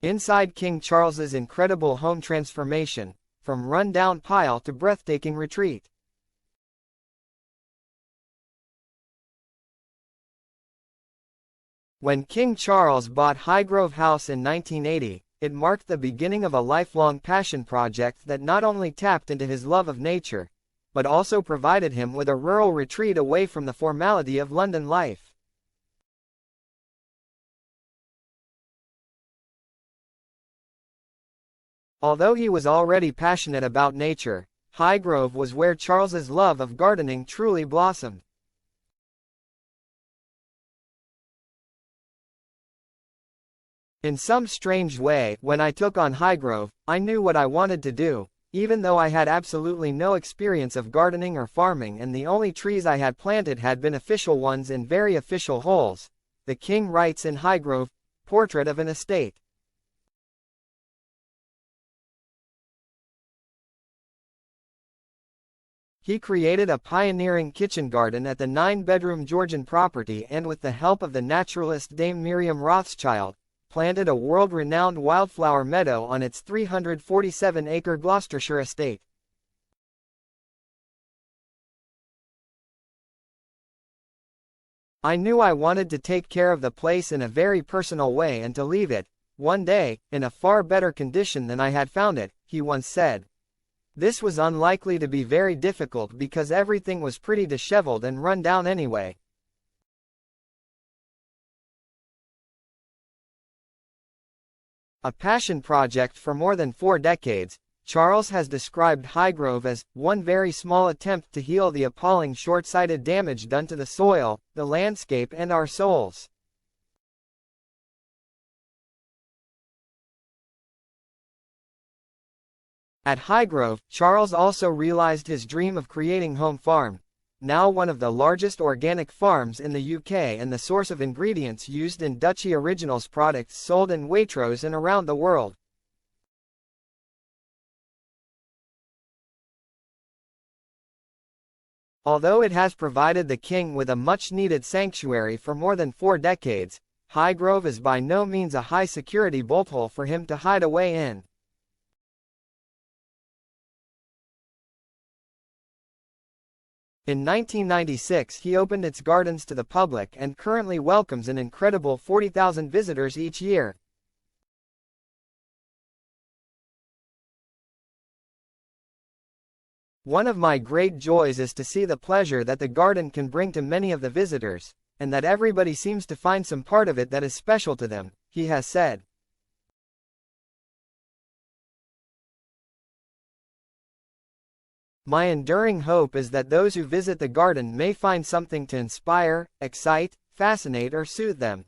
Inside King Charles's incredible home transformation, from run-down pile to breathtaking retreat. When King Charles bought Highgrove House in 1980, it marked the beginning of a lifelong passion project that not only tapped into his love of nature, but also provided him with a rural retreat away from the formality of London life. Although he was already passionate about nature, Highgrove was where Charles's love of gardening truly blossomed. In some strange way, when I took on Highgrove, I knew what I wanted to do, even though I had absolutely no experience of gardening or farming, and the only trees I had planted had been official ones in very official holes. The king writes in Highgrove, Portrait of an Estate. He created a pioneering kitchen garden at the 9-bedroom Georgian property, and with the help of the naturalist Dame Miriam Rothschild, planted a world-renowned wildflower meadow on its 347-acre Gloucestershire estate. I knew I wanted to take care of the place in a very personal way and to leave it, one day, in a far better condition than I had found it, he once said. This was unlikely to be very difficult because everything was pretty disheveled and run down anyway. A passion project for more than 4 decades, Charles has described Highgrove as one very small attempt to heal the appalling short-sighted damage done to the soil, the landscape, and our souls. At Highgrove, Charles also realized his dream of creating Home Farm, now one of the largest organic farms in the UK and the source of ingredients used in Duchy Originals products sold in Waitrose and around the world. Although it has provided the king with a much-needed sanctuary for more than 4 decades, Highgrove is by no means a high-security bolthole for him to hide away in. In 1996 he opened its gardens to the public and currently welcomes an incredible 40,000 visitors each year. One of my great joys is to see the pleasure that the garden can bring to many of the visitors, and that everybody seems to find some part of it that is special to them, he has said. My enduring hope is that those who visit the garden may find something to inspire, excite, fascinate, or soothe them.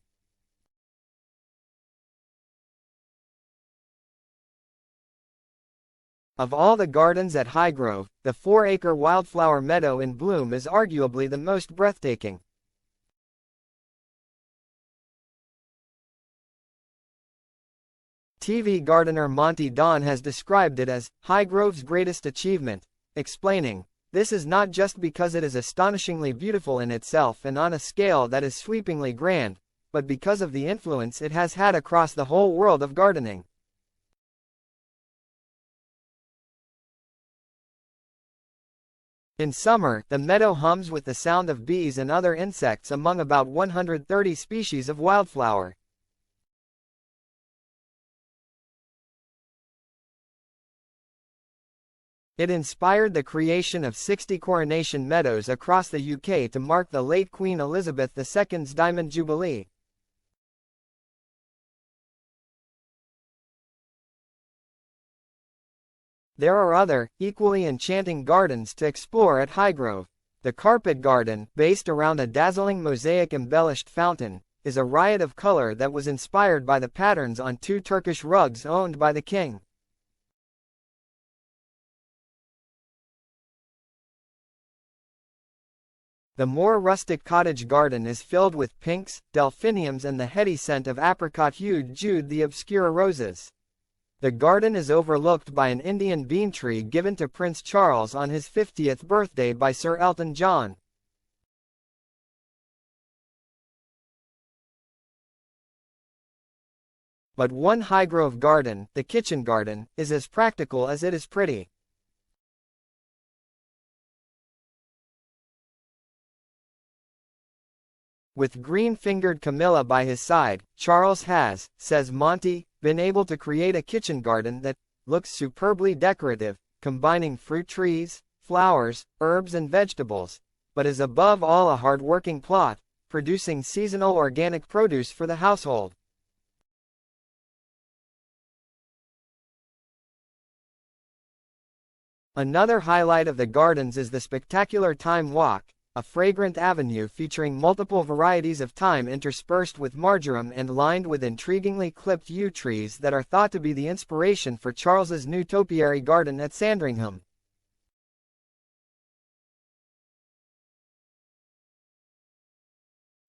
Of all the gardens at Highgrove, the 4-acre wildflower meadow in bloom is arguably the most breathtaking. TV gardener Monty Don has described it as Highgrove's greatest achievement, explaining, "This is not just because it is astonishingly beautiful in itself and on a scale that is sweepingly grand, but because of the influence it has had across the whole world of gardening." In summer, the meadow hums with the sound of bees and other insects among about 130 species of wildflower. It inspired the creation of 60 coronation meadows across the UK to mark the late Queen Elizabeth II's Diamond Jubilee. There are other, equally enchanting gardens to explore at Highgrove. The Carpet Garden, based around a dazzling mosaic-embellished fountain, is a riot of color that was inspired by the patterns on 2 Turkish rugs owned by the king. The more rustic cottage garden is filled with pinks, delphiniums, and the heady scent of apricot-hued Jude the Obscure roses. The garden is overlooked by an Indian bean tree given to Prince Charles on his 50th birthday by Sir Elton John. But one Highgrove garden, the kitchen garden, is as practical as it is pretty. With green-fingered Camilla by his side, Charles has, says Monty, been able to create a kitchen garden that looks superbly decorative, combining fruit trees, flowers, herbs and vegetables, but is above all a hard-working plot, producing seasonal organic produce for the household. Another highlight of the gardens is the spectacular Thyme Walk, a fragrant avenue featuring multiple varieties of thyme interspersed with marjoram and lined with intriguingly clipped yew trees that are thought to be the inspiration for Charles's new topiary garden at Sandringham.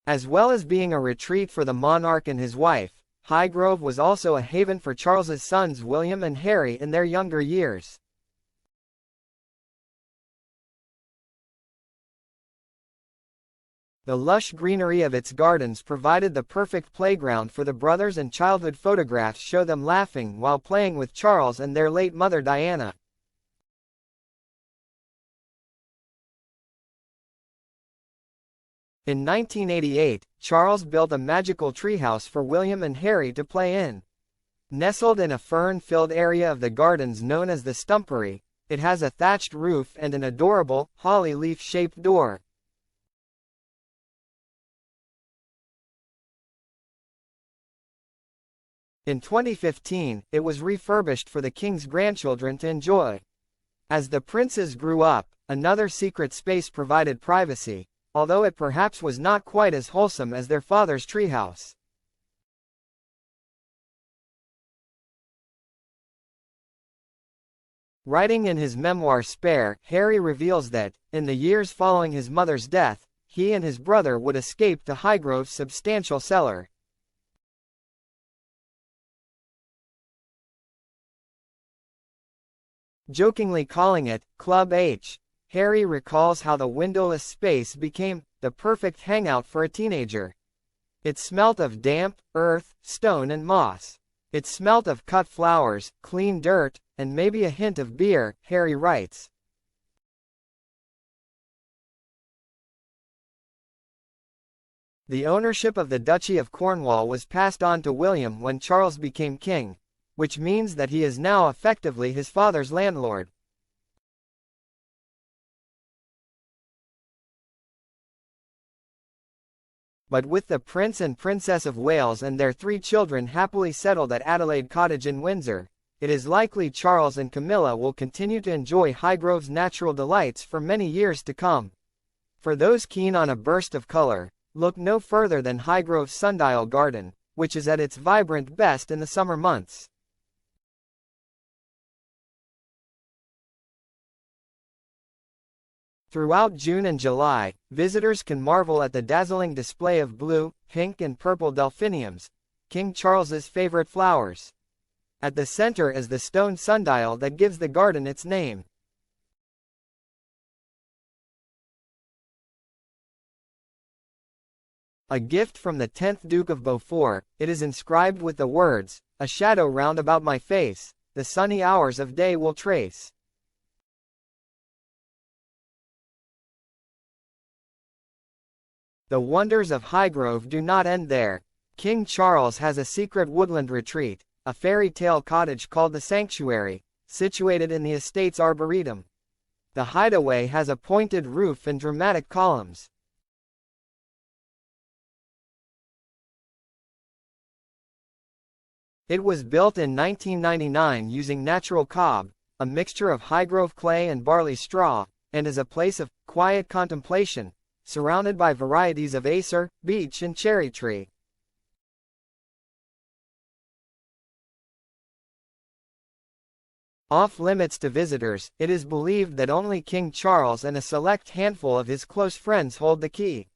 As well as being a retreat for the monarch and his wife, Highgrove was also a haven for Charles's sons William and Harry in their younger years. The lush greenery of its gardens provided the perfect playground for the brothers, and childhood photographs show them laughing while playing with Charles and their late mother Diana. In 1988, Charles built a magical treehouse for William and Harry to play in. Nestled in a fern-filled area of the gardens known as the Stumpery, it has a thatched roof and an adorable, holly leaf-shaped door. In 2015, it was refurbished for the king's grandchildren to enjoy. As the princes grew up, another secret space provided privacy, although it perhaps was not quite as wholesome as their father's treehouse. Writing in his memoir Spare, Harry reveals that, in the years following his mother's death, he and his brother would escape to Highgrove's substantial cellar. Jokingly calling it Club H, Harry recalls how the windowless space became the perfect hangout for a teenager. It smelt of damp, earth, stone and moss. It smelt of cut flowers, clean dirt, and maybe a hint of beer, Harry writes. The ownership of the Duchy of Cornwall was passed on to William when Charles became king, which means that he is now effectively his father's landlord. But with the Prince and Princess of Wales and their 3 children happily settled at Adelaide Cottage in Windsor, it is likely Charles and Camilla will continue to enjoy Highgrove's natural delights for many years to come. For those keen on a burst of color, look no further than Highgrove's sundial garden, which is at its vibrant best in the summer months. Throughout June and July, visitors can marvel at the dazzling display of blue, pink and purple delphiniums, King Charles's favorite flowers. At the center is the stone sundial that gives the garden its name. A gift from the 10th Duke of Beaufort, it is inscribed with the words, "A shadow round about my face, the sunny hours of day will trace." The wonders of Highgrove do not end there. King Charles has a secret woodland retreat, a fairy tale cottage called the Sanctuary, situated in the estate's arboretum. The hideaway has a pointed roof and dramatic columns. It was built in 1999 using natural cob, a mixture of Highgrove clay and barley straw, and is a place of quiet contemplation, surrounded by varieties of acer, beech and cherry tree. Off-limits to visitors, it is believed that only King Charles and a select handful of his close friends hold the key.